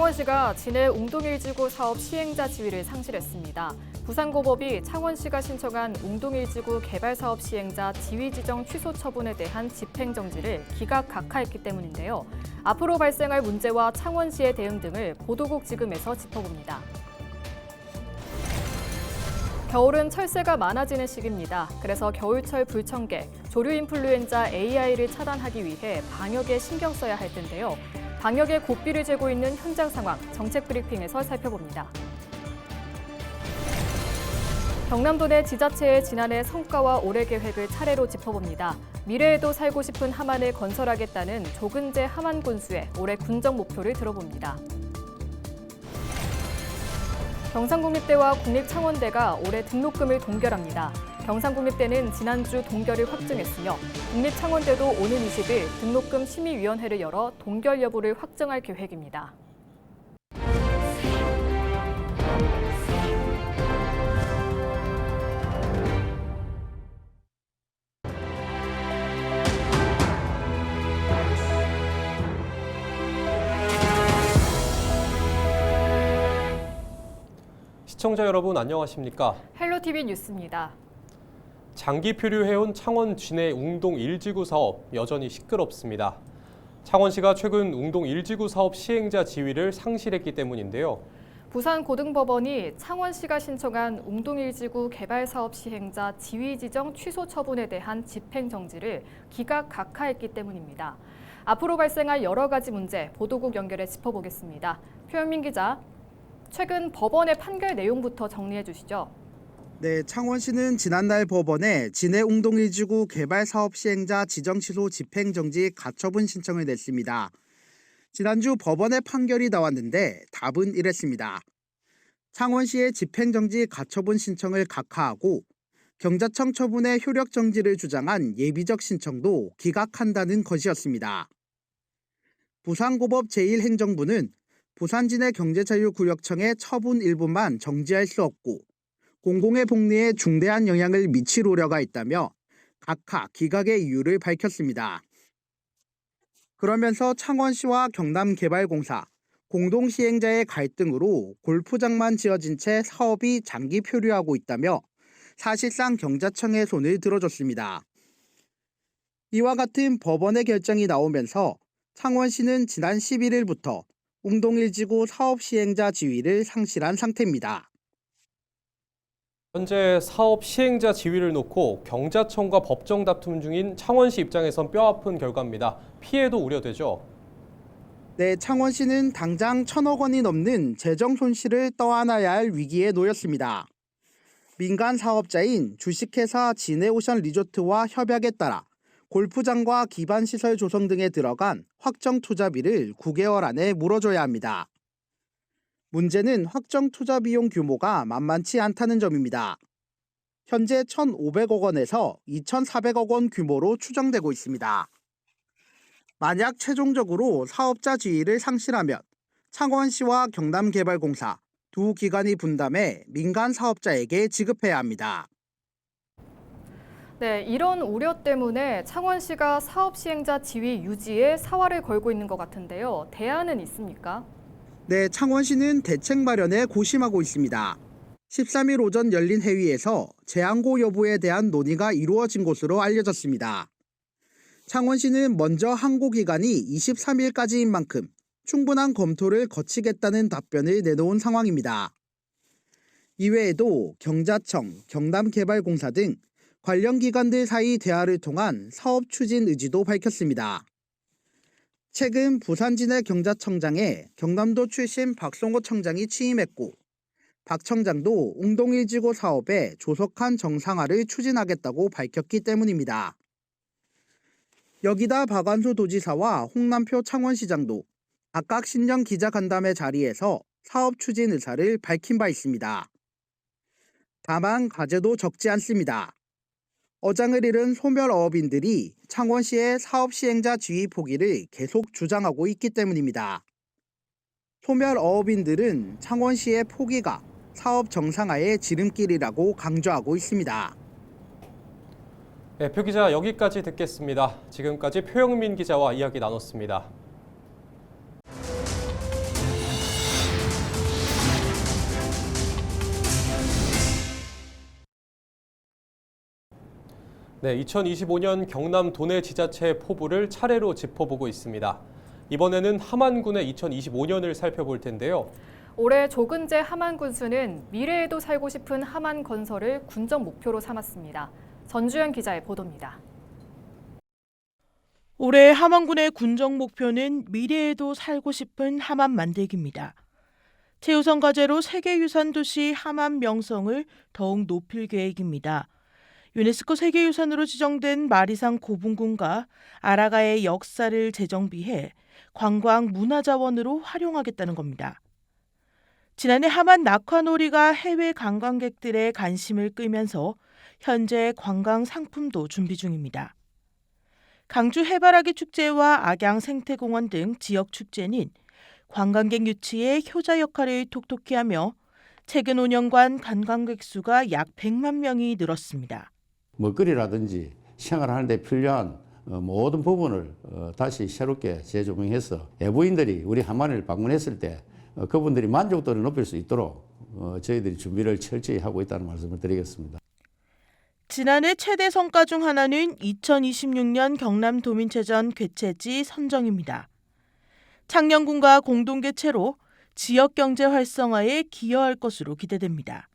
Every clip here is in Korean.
창원시가 진해 웅동일지구 사업 시행자 지위를 상실했습니다. 부산고법이 창원시가 신청한 웅동일지구 개발사업 시행자 지위 지정 취소 처분에 대한 집행정지를 기각각하했기 때문인데요. 앞으로 발생할 문제와 창원시의 대응 등을 보도국 지금에서 짚어봅니다. 겨울은 철새가 많아지는 시기입니다. 그래서 겨울철 불청객, 조류 인플루엔자 AI를 차단하기 위해 방역에 신경 써야 할 텐데요. 방역에 고삐를 재고 있는 현장 상황, 정책 브리핑에서 살펴봅니다. 경남도 내 지자체의 지난해 성과와 올해 계획을 차례로 짚어봅니다. 미래에도 살고 싶은 함안을 건설하겠다는 조근재 함안군수의 올해 군정 목표를 들어봅니다. 경상국립대와 국립창원대가 올해 등록금을 동결합니다. 경상국립대는 지난주 동결을 확정했으며 국립창원대도 오는 20일 등록금 심의위원회를 열어 동결 여부를 확정할 계획입니다. 시청자 여러분 안녕하십니까? 헬로티비 뉴스입니다. 장기 표류해온 창원 진해 웅동 1지구 사업 여전히 시끄럽습니다. 창원시가 최근 웅동 1지구 사업 시행자 지위를 상실했기 때문인데요. 부산고등법원이 창원시가 신청한 웅동 1지구 개발사업 시행자 지위 지정 취소 처분에 대한 집행정지를 기각각하했기 때문입니다. 앞으로 발생할 여러 가지 문제, 보도국 연결해 짚어보겠습니다. 표현민 기자, 최근 법원의 판결 내용부터 정리해 주시죠. 네, 창원시는 지난달 법원에 진해 웅동 1지구 개발사업 시행자 지정 취소 집행정지 가처분 신청을 냈습니다. 지난주 법원의 판결이 나왔는데 답은 이랬습니다. 창원시의 집행정지 가처분 신청을 각하하고 경자청 처분의 효력정지를 주장한 예비적 신청도 기각한다는 것이었습니다. 부산고법 제1행정부는 부산 진해 경제자유구역청의 처분 일부만 정지할 수 없고 공공의 복리에 중대한 영향을 미칠 우려가 있다며 각하 기각의 이유를 밝혔습니다. 그러면서 창원시와 경남개발공사, 공동시행자의 갈등으로 골프장만 지어진 채 사업이 장기 표류하고 있다며 사실상 경자청의 손을 들어줬습니다. 이와 같은 법원의 결정이 나오면서 창원시는 지난 11일부터 웅동 1지구 사업 시행자 지위를 상실한 상태입니다. 현재 사업 시행자 지위를 놓고 경자청과 법정 다툼 중인 창원시 입장에선 뼈아픈 결과입니다. 피해도 우려되죠? 네, 창원시는 당장 1,000억 원이 넘는 재정 손실을 떠안아야 할 위기에 놓였습니다. 민간 사업자인 주식회사 진해오션 리조트와 협약에 따라 골프장과 기반시설 조성 등에 들어간 확정 투자비를 9개월 안에 물어줘야 합니다. 문제는 확정 투자 비용 규모가 만만치 않다는 점입니다. 현재 1,500억 원에서 2,400억 원 규모로 추정되고 있습니다. 만약 최종적으로 사업자 지위를 상실하면 창원시와 경남개발공사 두 기관이 분담해 민간 사업자에게 지급해야 합니다. 네, 이런 우려 때문에 창원시가 사업 시행자 지위 유지에 사활을 걸고 있는 것 같은데요. 대안은 있습니까? 네, 창원시는 대책 마련에 고심하고 있습니다. 13일 오전 열린 회의에서 재항고 여부에 대한 논의가 이루어진 것으로 알려졌습니다. 창원시는 먼저 항고 기간이 23일까지인 만큼 충분한 검토를 거치겠다는 답변을 내놓은 상황입니다. 이외에도 경자청, 경남개발공사 등 관련 기관들 사이 대화를 통한 사업 추진 의지도 밝혔습니다. 최근 부산 진해 경자청장에 경남도 출신 박성호 청장이 취임했고 박 청장도 웅동 1지구 사업의 조속한 정상화를 추진하겠다고 밝혔기 때문입니다. 여기다 박완수 도지사와 홍남표 창원시장도 각각 신년 기자간담회 자리에서 사업 추진 의사를 밝힌 바 있습니다. 다만 과제도 적지 않습니다. 어장을 잃은 소멸어업인들이 창원시의 사업 시행자 지위 포기를 계속 주장하고 있기 때문입니다. 소멸어업인들은 창원시의 포기가 사업 정상화의 지름길이라고 강조하고 있습니다. 네, 표 기자 여기까지 듣겠습니다. 지금까지 표영민 기자와 이야기 나눴습니다. 네, 2025년 경남 도내지자체 포부를 차례로 짚어보고 있습니다. 이번에는 함안군의 2025년을 살펴볼 텐데요. 올해 조근재 함안군수는 미래에도 살고 싶은 함안 건설을 군정 목표로 삼았습니다. 전주현 기자의 보도입니다. 올해 함안군의 군정 목표는 미래에도 살고 싶은 함안 만들기입니다. 최우선 과제로 세계유산 도시 함안 명성을 더욱 높일 계획입니다. 유네스코 세계유산으로 지정된 마리산 고분군과 아라가의 역사를 재정비해 관광 문화자원으로 활용하겠다는 겁니다. 지난해 함안 낙화놀이가 해외 관광객들의 관심을 끌면서 현재 관광 상품도 준비 중입니다. 강주 해바라기 축제와 악양 생태공원 등 지역 축제는 관광객 유치에 효자 역할을 톡톡히 하며 최근 5년간 관광객 수가 약 100만 명이 늘었습니다. 먹거리라든지 생활하는 데 필요한 모든 부분을 다시 새롭게 재조명해서 외부인들이 우리 함안을 방문했을 때 그분들이 만족도를 높일 수 있도록 저희들이 준비를 철저히 하고 있다는 말씀을 드리겠습니다. 지난해 최대 성과 중 하나는 2026년 경남도민체전 개최지 선정입니다. 창녕군과 공동 개최로 지역 경제 활성화에 기여할 것으로 기대됩니다.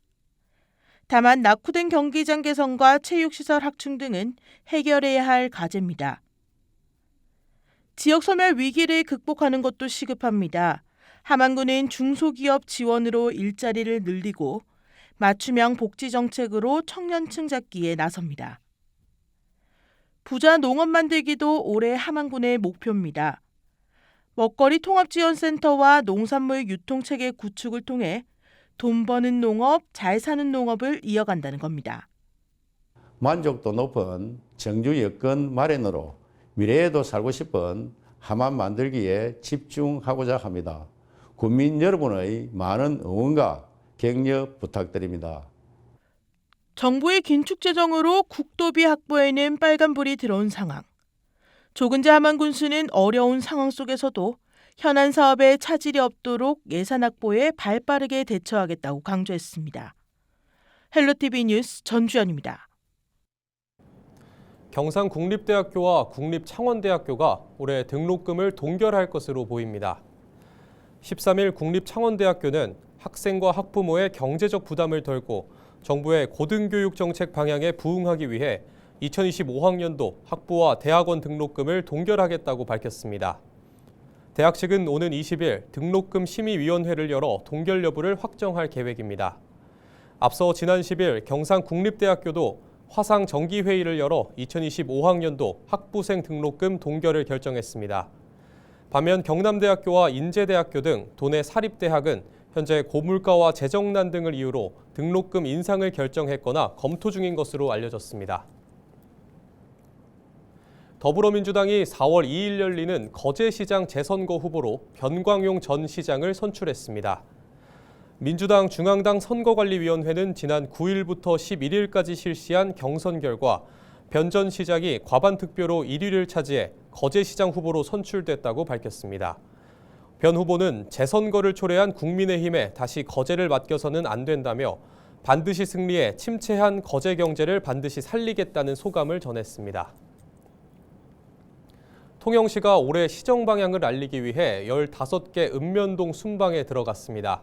다만 낙후된 경기장 개선과 체육시설 확충 등은 해결해야 할 과제입니다. 지역 소멸 위기를 극복하는 것도 시급합니다. 함안군은 중소기업 지원으로 일자리를 늘리고 맞춤형 복지 정책으로 청년층 잡기에 나섭니다. 부자 농업 만들기도 올해 함안군의 목표입니다. 먹거리 통합지원센터와 농산물 유통체계 구축을 통해 돈 버는 농업, 잘 사는 농업을 이어간다는 겁니다. 만족도 높은 정주 여건 마련으로 미래에도 살고 싶은 함안 만들기에 집중하고자 합니다. 국민 여러분의 많은 응원과 격려 부탁드립니다. 정부의 긴축 재정으로 국도비 확보에는 빨간불이 들어온 상황. 조근재 함안군수는 어려운 상황 속에서도 현안 사업에 차질이 없도록 예산 확보에 발빠르게 대처하겠다고 강조했습니다. 헬로티비 뉴스 전주현입니다. 경상국립대학교와 국립창원대학교가 올해 등록금을 동결할 것으로 보입니다. 13일 국립창원대학교는 학생과 학부모의 경제적 부담을 덜고 정부의 고등교육 정책 방향에 부응하기 위해 2025학년도 학부와 대학원 등록금을 동결하겠다고 밝혔습니다. 대학 측은 오는 20일 등록금 심의위원회를 열어 동결 여부를 확정할 계획입니다. 앞서 지난 10일 경상국립대학교도 화상 정기회의를 열어 2025학년도 학부생 등록금 동결을 결정했습니다. 반면 경남대학교와 인제대학교 등 도내 사립대학은 현재 고물가와 재정난 등을 이유로 등록금 인상을 결정했거나 검토 중인 것으로 알려졌습니다. 더불어민주당이 4월 2일 열리는 거제시장 재선거 후보로 변광용 전 시장을 선출했습니다. 민주당 중앙당 선거관리위원회는 지난 9일부터 11일까지 실시한 경선 결과 변 전 시장이 과반 득표로 1위를 차지해 거제시장 후보로 선출됐다고 밝혔습니다. 변 후보는 재선거를 초래한 국민의힘에 다시 거제를 맡겨서는 안 된다며 반드시 승리해 침체한 거제 경제를 반드시 살리겠다는 소감을 전했습니다. 통영시가 올해 시정 방향을 알리기 위해 15개 읍면동 순방에 들어갔습니다.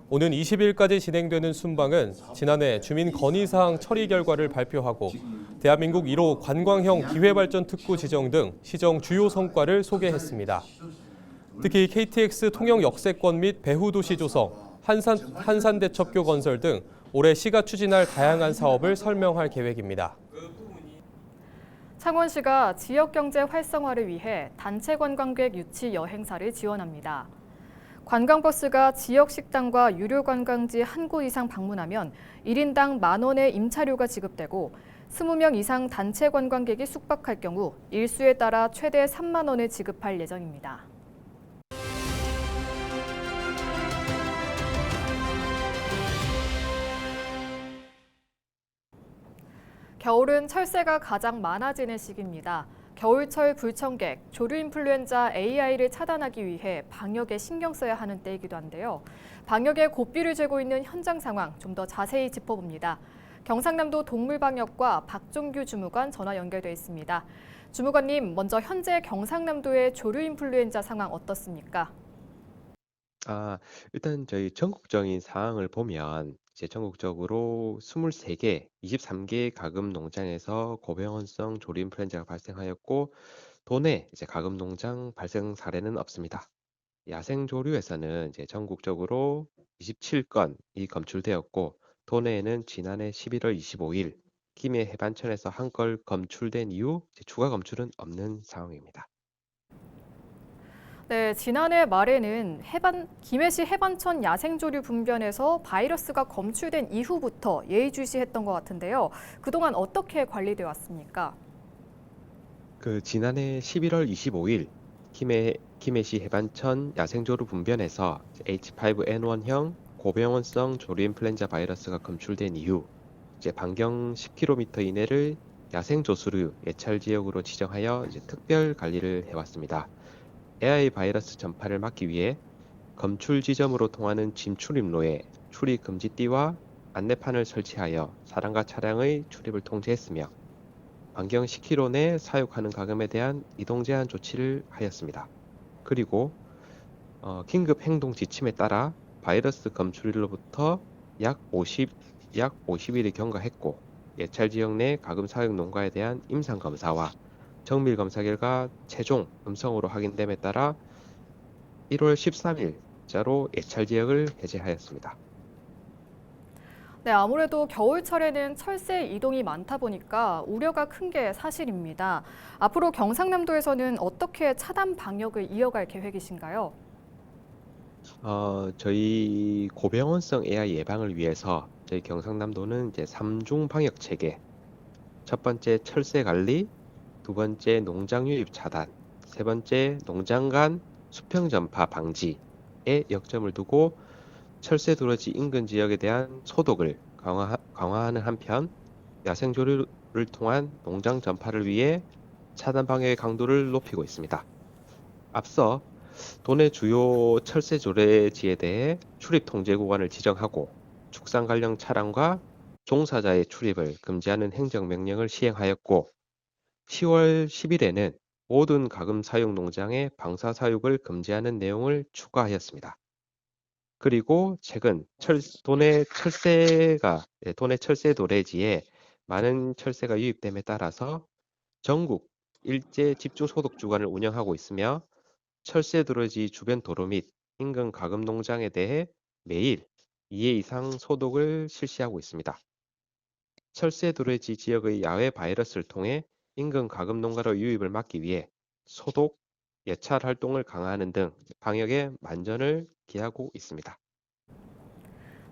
오는 20일까지 진행되는 순방은 지난해 주민 건의사항 처리 결과를 발표하고 대한민국 1호 관광형 기회발전 특구 지정 등 시정 주요 성과를 소개했습니다. 특히 KTX 통영 역세권 및 배후도시 조성, 한산대첩교 건설 등 올해 시가 추진할 다양한 사업을 설명할 계획입니다. 창원시가 지역경제 활성화를 위해 단체 관광객 유치 여행사를 지원합니다. 관광버스가 지역 식당과 유료 관광지 한 곳 이상 방문하면 1인당 10,000원의 임차료가 지급되고 20명 이상 단체 관광객이 숙박할 경우 일수에 따라 최대 3만 원을 지급할 예정입니다. 겨울은 철새가 가장 많아지는 시기입니다. 겨울철 불청객, 조류인플루엔자 AI를 차단하기 위해 방역에 신경 써야 하는 때이기도 한데요. 방역에 고삐를 죄고 있는 현장 상황 좀 더 자세히 짚어봅니다. 경상남도 동물방역과 박종규 주무관 전화 연결돼 있습니다. 주무관님, 먼저 현재 경상남도의 조류 인플루엔자 상황 어떻습니까? 일단 저희 전국적인 상황을 보면 이제 전국적으로 23개, 23개 가금 농장에서 고병원성 조류 인플루엔자가 발생하였고 도내 이제 가금 농장 발생 사례는 없습니다. 야생 조류에서는 이제 전국적으로 27건이 검출되었고 도내에는 지난해 11월 25일 김해 해반천에서 한 건 검출된 이후 이제 추가 검출은 없는 상황입니다. 네, 지난해 말에는 김해시 해반천 야생조류 분변에서 바이러스가 검출된 이후부터 예의주시했던 것 같은데요. 그동안 어떻게 관리돼 왔습니까? 지난해 11월 25일 김해시 해반천 야생조류 분변에서 H5N1형 고병원성 조류 인플루엔자 바이러스가 검출된 이후 이제 반경 10km 이내를 야생조수류 예찰 지역으로 지정하여 이제 특별 관리를 해왔습니다. AI 바이러스 전파를 막기 위해 검출 지점으로 통하는 짐 출입로에 출입 금지띠와 안내판을 설치하여 사람과 차량의 출입을 통제했으며 반경 10km 내 사육하는 가금에 대한 이동 제한 조치를 하였습니다. 그리고 긴급 행동 지침에 따라 바이러스 검출일로부터 약 50일이 경과했고 예찰 지역 내 가금 사육 농가에 대한 임상 검사와 정밀 검사 결과 최종 음성으로 확인됨에 따라 1월 13일자로 예찰 지역을 해제하였습니다. 네, 아무래도 겨울철에는 철새 이동이 많다 보니까 우려가 큰 게 사실입니다. 앞으로 경상남도에서는 어떻게 차단 방역을 이어갈 계획이신가요? 저희 고병원성 AI 예방을 위해서 저희 경상남도는 이제 3중 방역 체계, 첫 번째 철새 관리, 두 번째 농장 유입 차단, 세 번째 농장 간 수평 전파 방지에 역점을 두고 철새 두러지 인근 지역에 대한 소독을 강화하는 한편 야생 조류를 통한 농장 전파를 위해 차단 방역의 강도를 높이고 있습니다. 앞서 도내 주요 철새 조례지에 대해 출입 통제 구간을 지정하고 축산 관련 차량과 종사자의 출입을 금지하는 행정명령을 시행하였고 10월 10일에는 모든 가금 사육 농장의 방사 사육을 금지하는 내용을 추가하였습니다. 그리고 최근 도내 철새 도래지에 많은 철새가 유입됨에 따라서 전국 일제 집중 소독 주간을 운영하고 있으며 철새 도래지 주변 도로 및 인근 가금 농장에 대해 매일 2회 이상 소독을 실시하고 있습니다. 철새 도래지 지역의 야외 바이러스를 통해 인근 가금 농가로 유입을 막기 위해 소독, 예찰 활동을 강화하는 등 방역에 만전을 기하고 있습니다.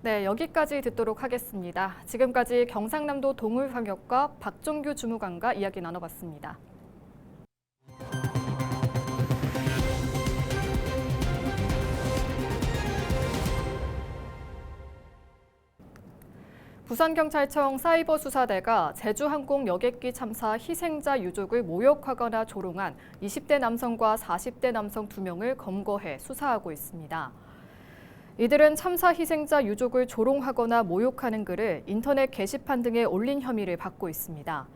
네, 여기까지 듣도록 하겠습니다. 지금까지 경상남도 동물방역과 박종규 주무관과 이야기 나눠봤습니다. 부산경찰청 사이버수사대가 제주항공 여객기 참사 희생자 유족을 모욕하거나 조롱한 20대 남성과 40대 남성 2명을 검거해 수사하고 있습니다. 이들은 참사 희생자 유족을 조롱하거나 모욕하는 글을 인터넷 게시판 등에 올린 혐의를 받고 있습니다.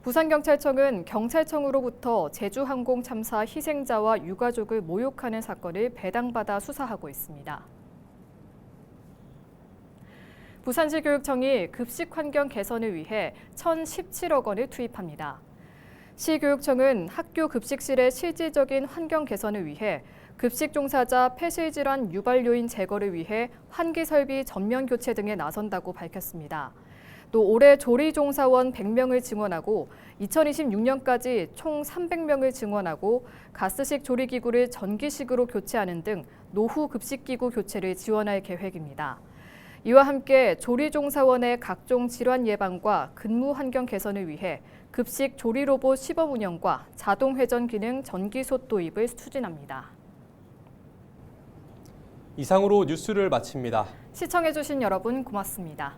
부산경찰청은 경찰청으로부터 제주항공 참사 희생자와 유가족을 모욕하는 사건을 배당받아 수사하고 있습니다. 부산시 교육청이 급식 환경 개선을 위해 1,017억 원을 투입합니다. 시 교육청은 학교 급식실의 실질적인 환경 개선을 위해 급식 종사자 폐실 질환 유발 요인 제거를 위해 환기 설비 전면 교체 등에 나선다고 밝혔습니다. 또 올해 조리 종사원 100명을 증원하고 2026년까지 총 300명을 증원하고 가스식 조리기구를 전기식으로 교체하는 등 노후 급식기구 교체를 지원할 계획입니다. 이와 함께 조리종사원의 각종 질환 예방과 근무 환경 개선을 위해 급식 조리 로봇 시범 운영과 자동 회전 기능 전기솥 도입을 추진합니다. 이상으로 뉴스를 마칩니다. 시청해주신 여러분 고맙습니다.